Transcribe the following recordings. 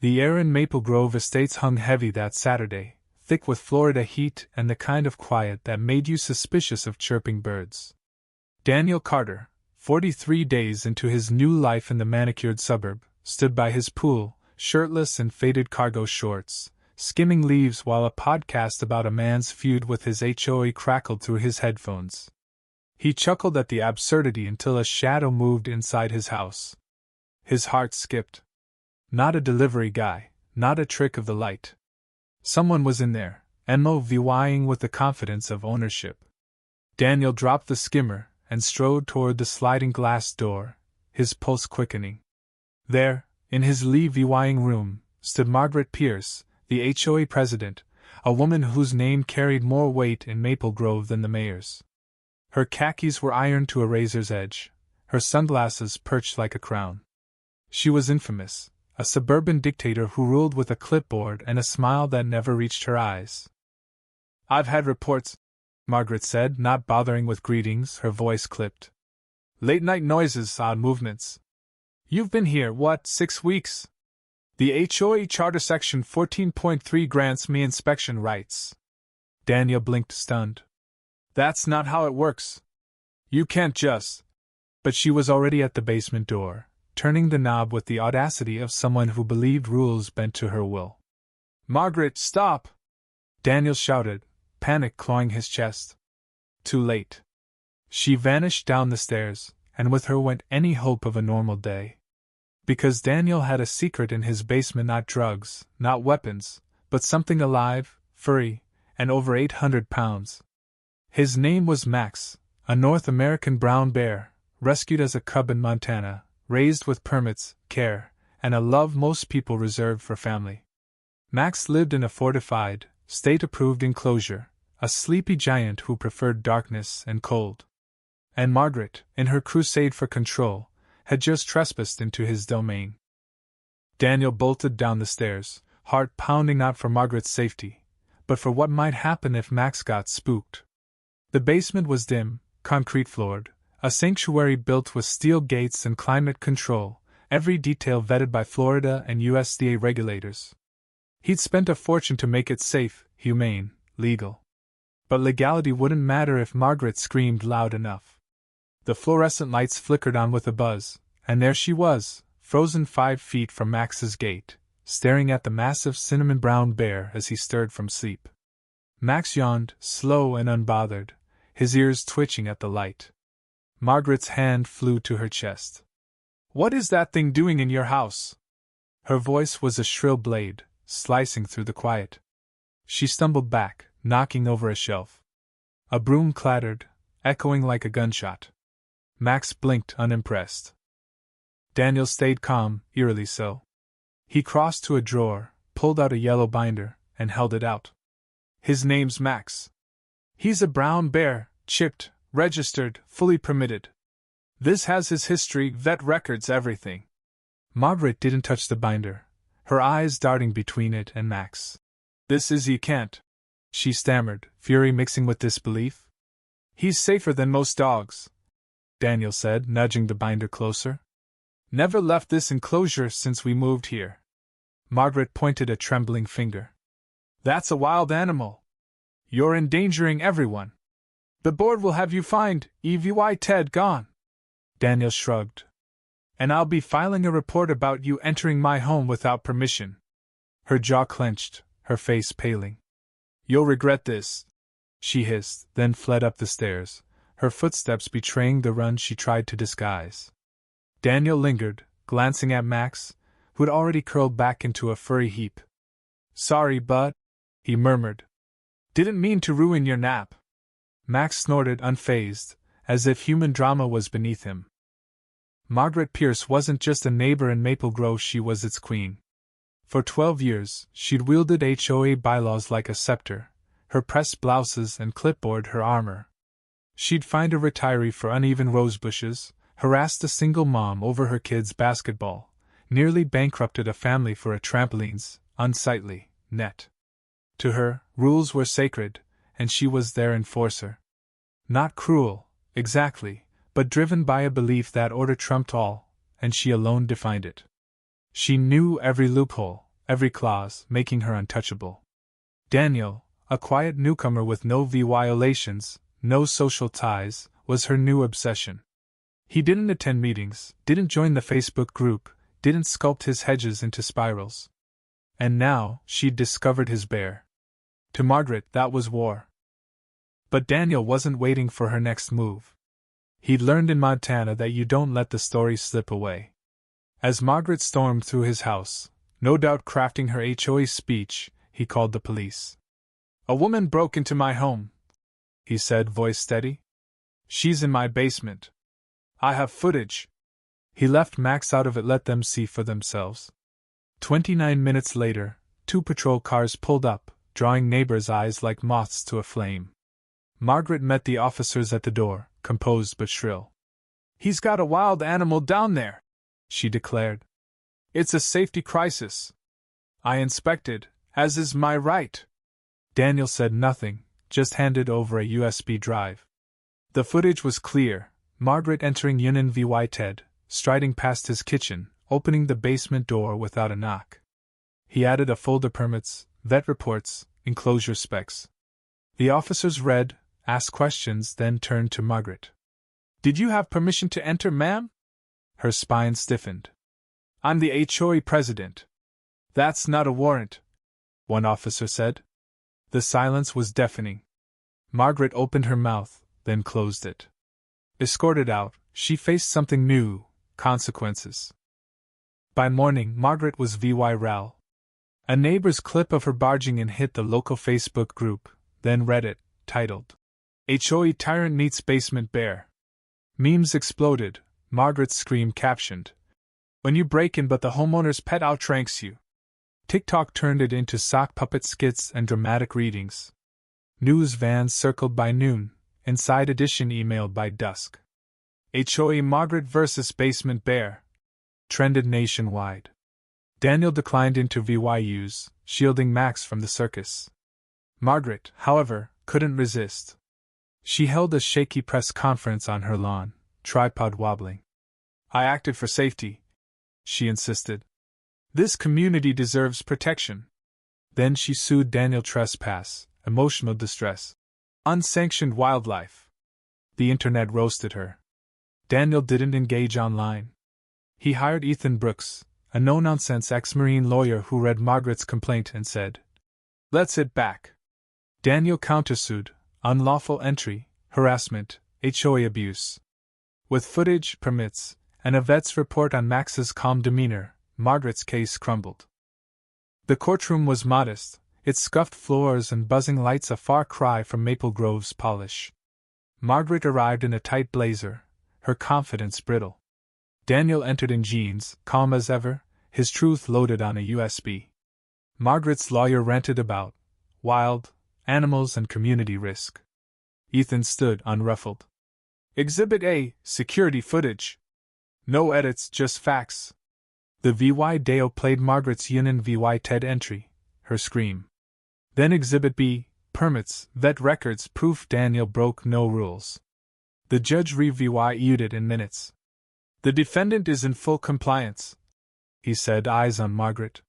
The air in Maple Grove Estates hung heavy that Saturday, thick with Florida heat and the kind of quiet that made you suspicious of chirping birds. Daniel Carter, 43 days into his new life in the manicured suburb, stood by his pool, shirtless in faded cargo shorts, skimming leaves while a podcast about a man's feud with his HOA crackled through his headphones. He chuckled at the absurdity until a shadow moved inside his house. His heart skipped. Not a delivery guy, not a trick of the light. Someone was in there, MOVYing with the confidence of ownership. Daniel dropped the skimmer and strode toward the sliding glass door, his pulse quickening. There, in his levying room, stood Margaret Pierce, the HOA president, a woman whose name carried more weight in Maple Grove than the mayor's. Her khakis were ironed to a razor's edge, her sunglasses perched like a crown. She was infamous, a suburban dictator who ruled with a clipboard and a smile that never reached her eyes. "I've had reports," Margaret said, not bothering with greetings, her voice clipped. "Late-night noises, odd movements. You've been here, 6 weeks? The HOA Charter Section 14.3 grants me inspection rights." Daniel blinked, stunned. "That's not how it works. You can't just—" But she was already at the basement door, turning the knob with the audacity of someone who believed rules bent to her will. "Margaret, stop!" Daniel shouted, panic clawing his chest. Too late. She vanished down the stairs, and with her went any hope of a normal day. Because Daniel had a secret in his basement, not drugs, not weapons, but something alive, furry, and over 800 pounds. His name was Max, a North American brown bear, rescued as a cub in Montana, raised with permits, care, and a love most people reserve for family. Max lived in a fortified, state-approved enclosure, a sleepy giant who preferred darkness and cold. And Margaret, in her crusade for control, had just trespassed into his domain. Daniel bolted down the stairs, heart pounding not for Margaret's safety, but for what might happen if Max got spooked. The basement was dim, concrete-floored, a sanctuary built with steel gates and climate control, every detail vetted by Florida and USDA regulators. He'd spent a fortune to make it safe, humane, legal. But legality wouldn't matter if Margaret screamed loud enough. The fluorescent lights flickered on with a buzz, and there she was, frozen 5 feet from Max's gate, staring at the massive cinnamon-brown bear as he stirred from sleep. Max yawned, slow and unbothered, his ears twitching at the light. Margaret's hand flew to her chest. "What is that thing doing in your house?" Her voice was a shrill blade, slicing through the quiet. She stumbled back, knocking over a shelf. A broom clattered, echoing like a gunshot. Max blinked, unimpressed. Daniel stayed calm, eerily so. He crossed to a drawer, pulled out a yellow binder, and held it out. "His name's Max. He's a brown bear, chipped, registered, fully permitted. This has his history, vet records, everything." Margaret didn't touch the binder, her eyes darting between it and Max. You can't," she stammered, fury mixing with disbelief. "He's safer than most dogs," Daniel said, nudging the binder closer. "Never left this enclosure since we moved here." Margaret pointed a trembling finger. "That's a wild animal. You're endangering everyone. The board will have you fined, EVY Ted gone." Daniel shrugged. "And I'll be filing a report about you entering my home without permission." Her jaw clenched, her face paling. "You'll regret this," she hissed, then fled up the stairs, her footsteps betraying the run she tried to disguise. Daniel lingered, glancing at Max, who had already curled back into a furry heap. "Sorry, bud," he murmured. "Didn't mean to ruin your nap." Max snorted, unfazed, as if human drama was beneath him. Margaret Pierce wasn't just a neighbor in Maple Grove, she was its queen. For 12 years, she'd wielded HOA bylaws like a scepter, her pressed blouses and clipboard her armor. She'd fined a retiree for uneven rosebushes, harassed a single mom over her kids' basketball, nearly bankrupted a family for a trampoline's unsightly net. To her, rules were sacred, and she was their enforcer. Not cruel, exactly, but driven by a belief that order trumped all, and she alone defined it. She knew every loophole, every clause making her untouchable. Daniel, a quiet newcomer with no violations, no social ties, was her new obsession. He didn't attend meetings, didn't join the Facebook group, didn't sculpt his hedges into spirals. And now, she'd discovered his bear. To Margaret, that was war. But Daniel wasn't waiting for her next move. He'd learned in Montana that you don't let the story slip away. As Margaret stormed through his house, no doubt crafting her HOA speech, he called the police. "A woman broke into my home," he said, voice steady. "She's in my basement. I have footage." He left Max out of it, let them see for themselves. 29 minutes later, 2 patrol cars pulled up, drawing neighbors' eyes like moths to a flame. Margaret met the officers at the door, composed but shrill. "He's got a wild animal down there," she declared. "It's a safety crisis. I inspected, as is my right." Daniel said nothing, just handed over a USB drive. The footage was clear: Margaret entering Uninvited, striding past his kitchen, opening the basement door without a knock. He added a folder: permits, vet reports, enclosure specs. The officers read, asked questions, then turned to Margaret. "Did you have permission to enter, ma'am?" Her spine stiffened. "I'm the HOA president." "That's not a warrant," one officer said. The silence was deafening. Margaret opened her mouth, then closed it. Escorted out, she faced something new: consequences. By morning, Margaret was VY-RAL. A neighbor's clip of her barging in hit the local Facebook group, then Reddit, titled, "HOA Tyrant Meets Basement Bear." Memes exploded. Margaret's scream captioned, "When you break in but the homeowner's pet outranks you." TikTok turned it into sock puppet skits and dramatic readings. News vans circled by noon, Inside Edition emailed by dusk. HOA Margaret vs. Basement Bear trended nationwide. Daniel declined interviews, shielding Max from the circus. Margaret, however, couldn't resist. She held a shaky press conference on her lawn, tripod wobbling. "I acted for safety," she insisted. "This community deserves protection." Then she sued Daniel: trespass, emotional distress, unsanctioned wildlife. The internet roasted her. Daniel didn't engage online. He hired Ethan Brooks, a no-nonsense ex-Marine lawyer who read Margaret's complaint and said, "Let's it back." Daniel countersued: unlawful entry, harassment, HOA abuse. With footage, permits, and a vet's report on Max's calm demeanor, Margaret's case crumbled. The courtroom was modest, its scuffed floors and buzzing lights a far cry from Maple Grove's polish. Margaret arrived in a tight blazer, her confidence brittle. Daniel entered in jeans, calm as ever, his truth loaded on a USB. Margaret's lawyer ranted about wild animals and community risk. Ethan stood unruffled. "Exhibit A, security footage. No edits, just facts." The video played Margaret's Uninvited entry, her scream. Then Exhibit B, permits, vet records, proof Daniel broke no rules. The judge reviewed it in minutes. "The defendant is in full compliance," he said, eyes on Margaret.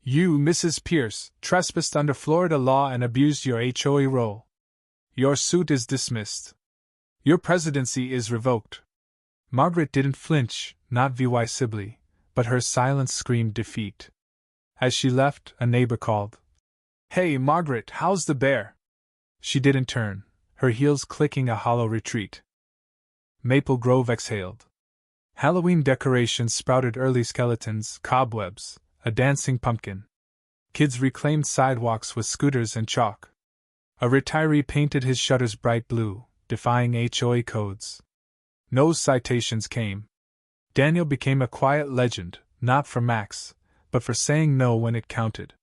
"You, Mrs. Pierce, trespassed under Florida law and abused your HOA role. Your suit is dismissed. Your presidency is revoked." Margaret didn't flinch, not visibly, but her silence screamed defeat. As she left, a neighbor called, "Hey, Margaret, how's the bear?" She didn't turn, her heels clicking a hollow retreat. Maple Grove exhaled. Halloween decorations sprouted: early skeletons, cobwebs, a dancing pumpkin. Kids reclaimed sidewalks with scooters and chalk. A retiree painted his shutters bright blue, defying HOA codes. No citations came. Daniel became a quiet legend, not for Max, but for saying no when it counted.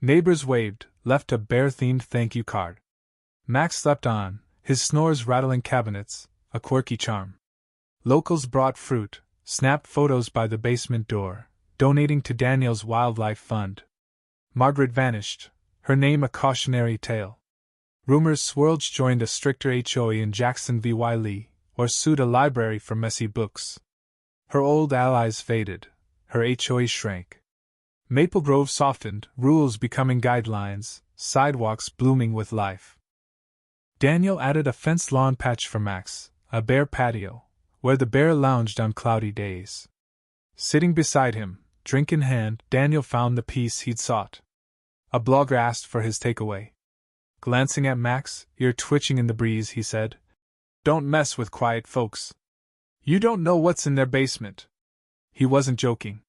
Neighbors waved, left a bear-themed thank you card. Max slept on, his snores rattling cabinets, a quirky charm. Locals brought fruit, snapped photos by the basement door, donating to Daniel's wildlife fund. Margaret vanished, her name a cautionary tale. Rumors swirled: joined a stricter HOA in Jackson v. Lee, or sued a library for messy books. Her old allies faded, her HOA shrank. Maple Grove softened, rules becoming guidelines, sidewalks blooming with life. Daniel added a fenced lawn patch for Max, a bare patio, where the bear lounged on cloudy days. Sitting beside him, drink in hand, Daniel found the peace he'd sought. A blogger asked for his takeaway. Glancing at Max, ear twitching in the breeze, he said, "Don't mess with quiet folks. You don't know what's in their basement." He wasn't joking.